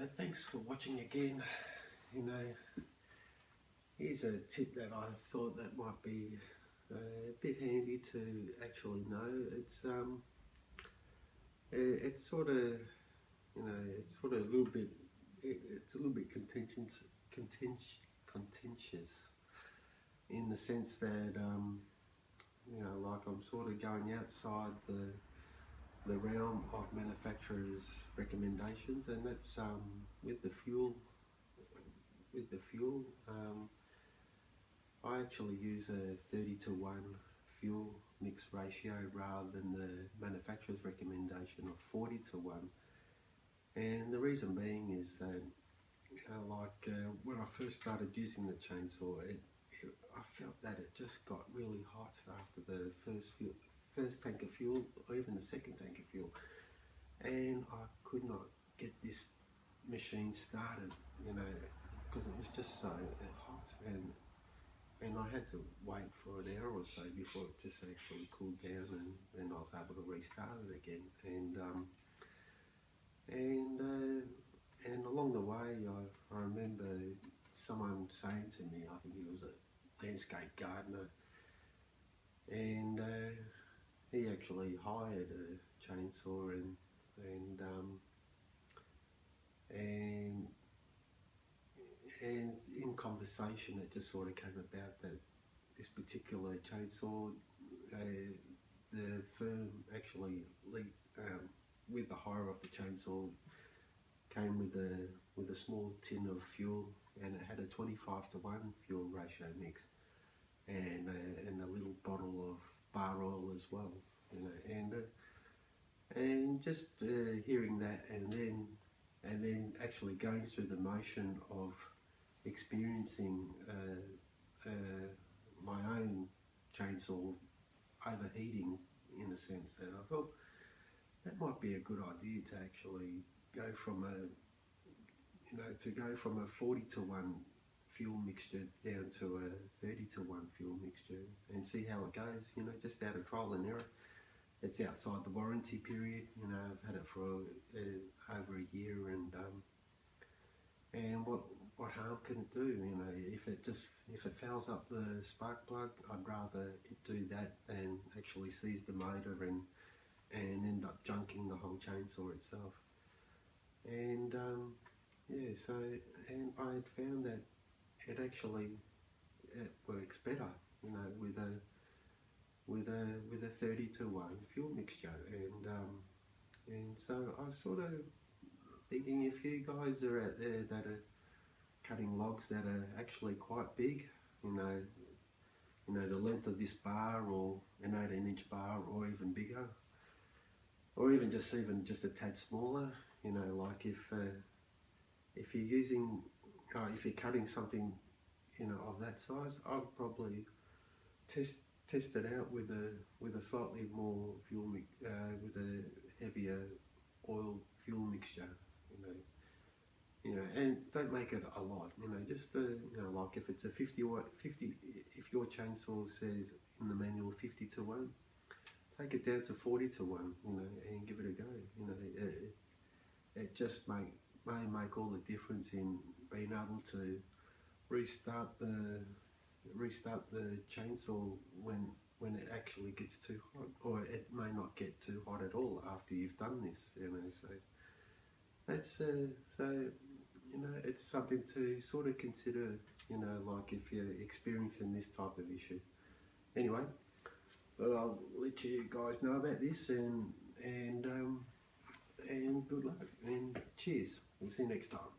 Thanks for watching again. Here's a tip that I thought that might be a bit handy to actually know. It's sort of, it's sort of a little bit, it's a little bit contentious in the sense that, like I'm sort of going outside the realm of manufacturers' recommendations, and that's with the fuel. I actually use a 30:1 fuel mix ratio rather than the manufacturer's recommendation of 40:1. And the reason being is that, when I first started using the chainsaw, I felt that it just got really hot after the first tank of fuel, or even the second tank of fuel, and I could not get this machine started, because it was just so hot, and I had to wait for an hour or so before it just actually cooled down, and then I was able to restart it again. And along the way, I remember someone saying to me, I think he was a landscape gardener, and he actually hired a chainsaw, and in conversation it just sort of came about that this particular chainsaw, the firm actually with the hire of the chainsaw came with a small tin of fuel, and it had a 25:1 fuel ratio mix, and a little bottle of bar oil as well, and just hearing that, and then actually going through the motion of experiencing my own chainsaw overheating, in a sense, that I thought that might be a good idea to actually go from a 40:1 fuel mixture down to a 30:1 fuel mixture and see how it goes, just out of trial and error. It's outside the warranty period, I've had it for over a year, and what harm can it do? If it fouls up the spark plug, I'd rather it do that than actually seize the motor and end up junking the whole chainsaw itself. And and I had found that it works better, with a 30:1 fuel mixture, and so I was sort of thinking, if you guys are out there that are cutting logs that are actually quite big, the length of this bar, or an 18-inch bar, or even bigger, or even just a tad smaller, like if you're cutting something of that size, I'd probably test it out with a slightly more with a heavier oil fuel mixture, and don't make it a lot, just like if it's a 50, if your chainsaw says in the manual 50:1, take it down to 40:1, and give it a go. It just may make all the difference in being able to restart the chainsaw when it actually gets too hot, or it may not get too hot at all after you've done this. So that's it's something to sort of consider, like if you're experiencing this type of issue. Anyway, but I'll let you guys know about this, and good luck, and cheers. We'll see you next time.